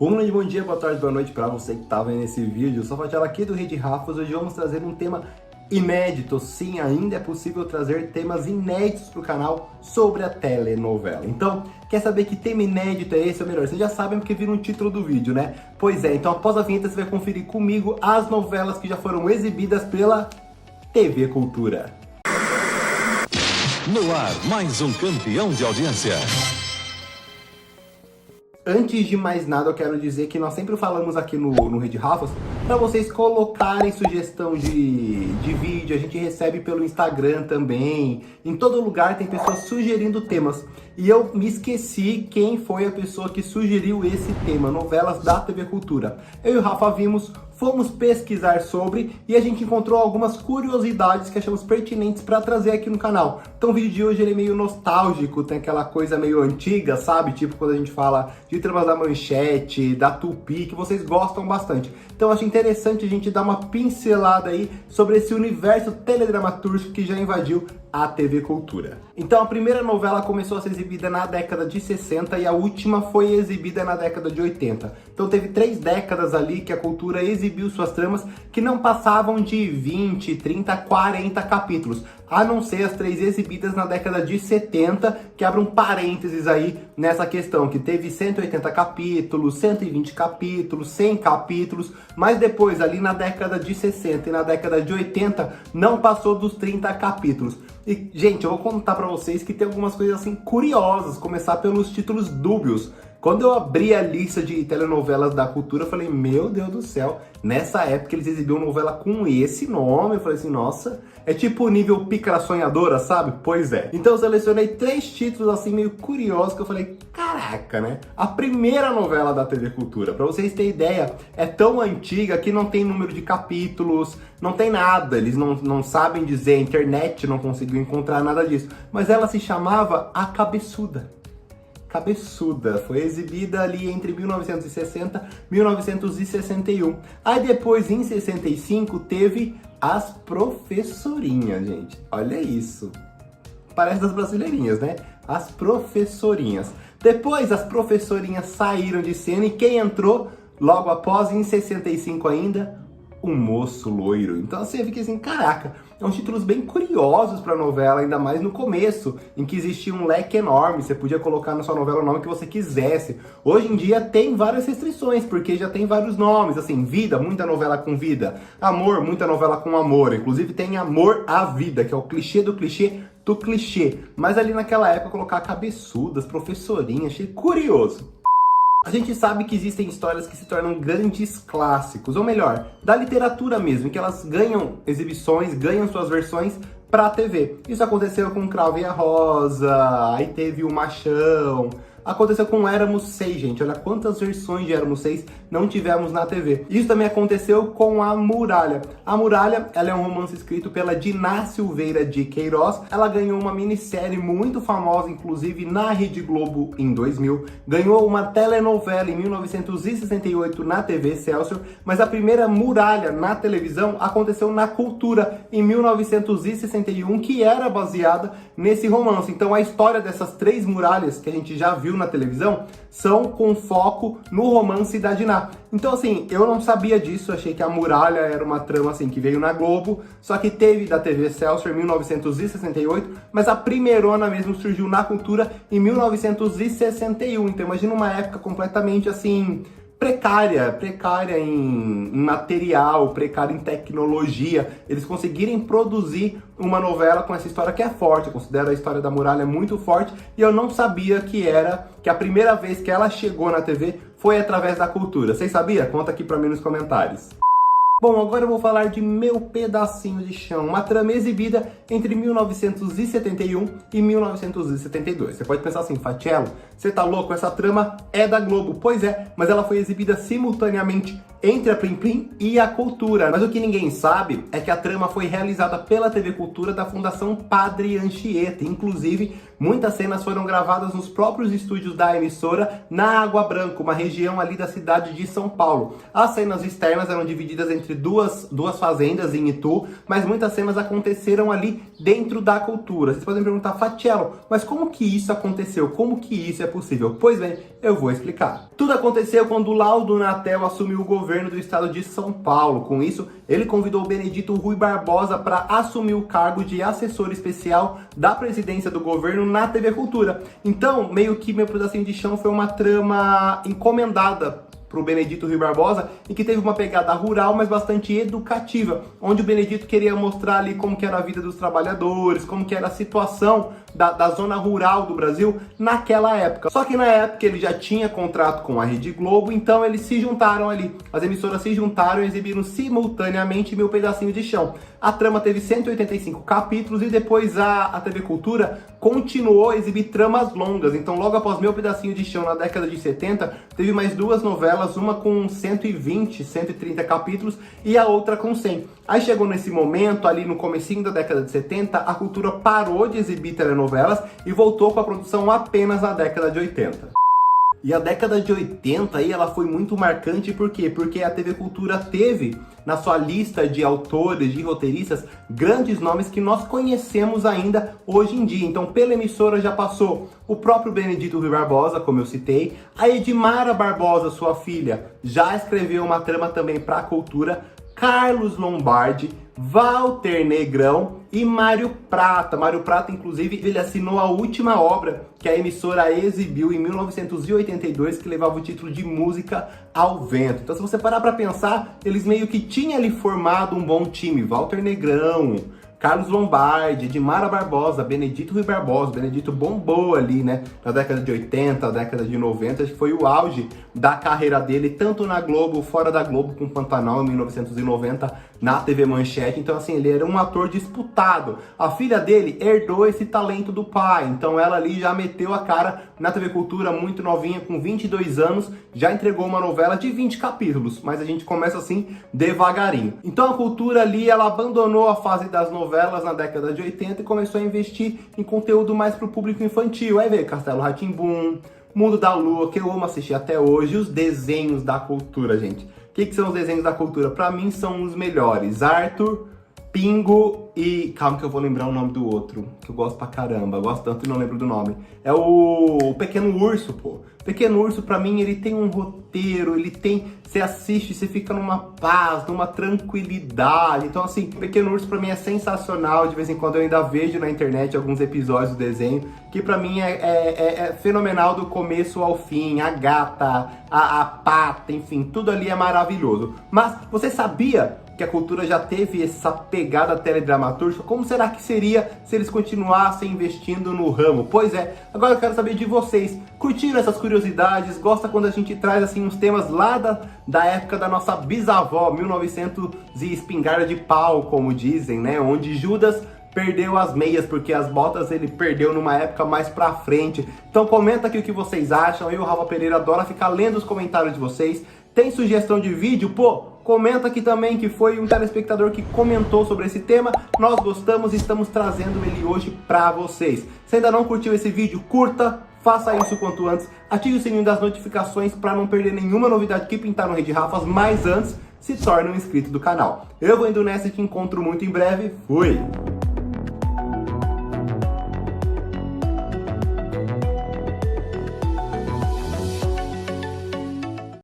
Um grande bom dia, boa tarde, boa noite para você que está vendo esse vídeo. Eu sou o Fatiala aqui do Rede Rafas. Hoje vamos trazer um tema inédito. Sim, ainda é possível trazer temas inéditos para o canal sobre a telenovela. Então, quer saber que tema inédito é esse? Ou melhor, vocês já sabem porque viram o título do vídeo, né? Pois é, então após a vinheta você vai conferir comigo as novelas que já foram exibidas pela TV Cultura. No ar, mais um campeão de audiência. Antes de mais nada, eu quero dizer que nós sempre falamos aqui no Rede Rafas para vocês colocarem sugestão de vídeo. A gente recebe pelo Instagram também. Em todo lugar tem pessoas sugerindo temas. E eu me esqueci quem foi a pessoa que sugeriu esse tema, novelas da TV Cultura. Eu e o Rafa vimos, fomos pesquisar sobre e a gente encontrou algumas curiosidades que achamos pertinentes para trazer aqui no canal. Então o vídeo de hoje ele é meio nostálgico, tem aquela coisa meio antiga, sabe? Tipo quando a gente fala de tramas da Manchete, da Tupi, que vocês gostam bastante. Então eu acho interessante a gente dar uma pincelada aí sobre esse universo teledramatúrgico que já invadiu a TV Cultura. Então a primeira novela começou a ser exibida na década de 60 e a última foi exibida na década de 80. Então teve 3 décadas ali que a Cultura exibiu suas tramas que não passavam de 20, 30, 40 capítulos. A não ser as 3 exibidas na década de 70, que abre um parênteses aí nessa questão, que teve 180 capítulos, 120 capítulos, 100 capítulos, mas depois ali na década de 60 e na década de 80 não passou dos 30 capítulos. E, gente, eu vou contar pra vocês que tem algumas coisas assim curiosas, começar pelos títulos dúbios. Quando eu abri a lista de telenovelas da Cultura, eu falei, meu Deus do céu, nessa época eles exibiam novela com esse nome. Eu falei assim, nossa, é tipo o nível Pícara Sonhadora, sabe? Pois é. Então eu selecionei 3 títulos assim meio curiosos que eu falei, caraca, né? A primeira novela da TV Cultura, pra vocês terem ideia, é tão antiga que não tem número de capítulos, não tem nada, eles não sabem dizer, a internet não conseguiu encontrar nada disso. Mas ela se chamava A Cabeçuda. Cabeçuda, foi exibida ali entre 1960 e 1961. Aí depois, em 65, teve As Professorinhas, gente. Olha isso. Parece das brasileirinhas, né? As Professorinhas. Depois, as Professorinhas saíram de cena e quem entrou logo após, em 65 ainda, Um Moço Loiro. Então você fica assim, caraca, são títulos bem curiosos para a novela, ainda mais no começo, em que existia um leque enorme, você podia colocar na sua novela o nome que você quisesse. Hoje em dia tem várias restrições, porque já tem vários nomes, assim, Vida, muita novela com vida, Amor, muita novela com amor, inclusive tem Amor à Vida, que é o clichê do clichê do clichê. Mas ali naquela época colocar cabeçudas, professorinhas, achei curioso. A gente sabe que existem histórias que se tornam grandes clássicos, ou melhor, da literatura mesmo, que elas ganham exibições, ganham suas versões para a TV. Isso aconteceu com Cravo e a Rosa, aí teve o Machão, aconteceu com Éramos 6, gente, olha quantas versões de Éramos 6 não tivemos na TV. Isso também aconteceu com A Muralha. A Muralha, ela é um romance escrito pela Diná Silveira de Queiroz. Ela ganhou uma minissérie muito famosa, inclusive na Rede Globo em 2000. Ganhou uma telenovela em 1968 na TV Excelsior. Mas a primeira Muralha na televisão aconteceu na Cultura em 1961, que era baseada nesse romance. Então a história dessas 3 muralhas que a gente já viu na televisão são com foco no romance da Diná. Então assim, eu não sabia disso, achei que A Muralha era uma trama assim que veio na Globo, só que teve da TV Excelsior em 1968, mas a primeirona mesmo surgiu na Cultura em 1961. Então imagina uma época completamente assim precária em material, precária em tecnologia, eles conseguirem produzir uma novela com essa história que é forte. Eu considero a história da Muralha muito forte e eu não sabia que a primeira vez que ela chegou na TV foi através da Cultura. Vocês sabiam? Conta aqui pra mim nos comentários. Bom, agora eu vou falar de Meu Pedacinho de Chão, uma trama exibida entre 1971 e 1972. Você pode pensar assim, Fatielo, você tá louco? Essa trama é da Globo. Pois é, mas ela foi exibida simultaneamente entre a Plim Plim e a Cultura. Mas o que ninguém sabe é que a trama foi realizada pela TV Cultura da Fundação Padre Anchieta. Inclusive, muitas cenas foram gravadas nos próprios estúdios da emissora na Água Branca, uma região ali da cidade de São Paulo. As cenas externas eram divididas entre duas fazendas em Itu, mas muitas cenas aconteceram ali dentro da cultura. Vocês podem perguntar, Fatiello, mas como que isso aconteceu? Como que isso é possível? Pois bem, eu vou explicar. Tudo aconteceu quando Laudo Natel assumiu o governo do estado de São Paulo. Com isso, ele convidou o Benedito Rui Barbosa para assumir o cargo de assessor especial da presidência do governo na TV Cultura. Então, meio que Meu Pedacinho de Chão foi uma trama encomendada para o Benedito Rui Barbosa, e que teve uma pegada rural, mas bastante educativa, onde o Benedito queria mostrar ali como que era a vida dos trabalhadores, como que era a situação da zona rural do Brasil naquela época. Só que na época ele já tinha contrato com a Rede Globo, então eles se juntaram ali, as emissoras se juntaram e exibiram simultaneamente Meu Pedacinho de Chão. A trama teve 185 capítulos e depois a TV Cultura continuou a exibir tramas longas. Então, logo após Meu Pedacinho de Chão, na década de 70, teve mais duas novelas, uma com 120, 130 capítulos e a outra com 100. Aí chegou nesse momento, ali no comecinho da década de 70, a Cultura parou de exibir telenovelas e voltou com a produção apenas na década de 80. E a década de 80 aí, ela foi muito marcante, por quê? Porque a TV Cultura teve na sua lista de autores, de roteiristas, grandes nomes que nós conhecemos ainda hoje em dia. Então, pela emissora já passou o próprio Benedito Rui Barbosa, como eu citei, a Edmara Barbosa, sua filha, já escreveu uma trama também para a Cultura, Carlos Lombardi, Walter Negrão e Mário Prata. Mário Prata, inclusive, ele assinou a última obra que a emissora exibiu em 1982, que levava o título de Música ao Vento. Então, se você parar para pensar, eles meio que tinham ali formado um bom time. Walter Negrão, Carlos Lombardi, Edmara Barbosa, Benedito Rui Barbosa. Benedito bombou ali, né? Na década de 80, na década de 90, acho que foi o auge da carreira dele, tanto na Globo, fora da Globo, com Pantanal em 1990, na TV Manchete. Então, assim, ele era um ator disputado. A filha dele herdou esse talento do pai, então ela ali já meteu a cara na TV Cultura, muito novinha, com 22 anos, já entregou uma novela de 20 capítulos, mas a gente começa assim, devagarinho. Então a Cultura ali, ela abandonou a fase das novelas na década de 80 e começou a investir em conteúdo mais pro público infantil. Aí veio Castelo Rá-Tim-Bum, Mundo da Lua, que eu amo assistir até hoje, e os desenhos da Cultura, gente. O que são os desenhos da Cultura? Pra mim são os melhores. Arthur, Pingo e... Calma que eu vou lembrar o nome do outro, que eu gosto pra caramba. Eu gosto tanto e não lembro do nome. É o Pequeno Urso, pô. Pequeno Urso, pra mim, ele tem um roteiro, ele tem... Você assiste, você fica numa paz, numa tranquilidade. Então, assim, Pequeno Urso pra mim é sensacional. De vez em quando eu ainda vejo na internet alguns episódios do desenho, que pra mim é fenomenal do começo ao fim. A gata, a pata, enfim, tudo ali é maravilhoso. Mas você sabia que a Cultura já teve essa pegada teledramatúrgica? Como será que seria se eles continuassem investindo no ramo? Pois é, agora eu quero saber de vocês. Curtiram essas curiosidades? Gosta quando a gente traz assim uns temas lá da época da nossa bisavó, 1900 e espingarda de pau, como dizem, né? Onde Judas perdeu as meias, porque as botas ele perdeu numa época mais pra frente. Então comenta aqui o que vocês acham. Eu, Rafa Pereira, adoro ficar lendo os comentários de vocês. Tem sugestão de vídeo? Pô, comenta aqui também, que foi um telespectador que comentou sobre esse tema. Nós gostamos e estamos trazendo ele hoje pra vocês. Se ainda não curtiu esse vídeo, curta, faça isso quanto antes. Ative o sininho das notificações para não perder nenhuma novidade que pintar no Rede Rafas, mas antes, se torne um inscrito do canal. Eu vou indo nessa e te encontro muito em breve. Fui!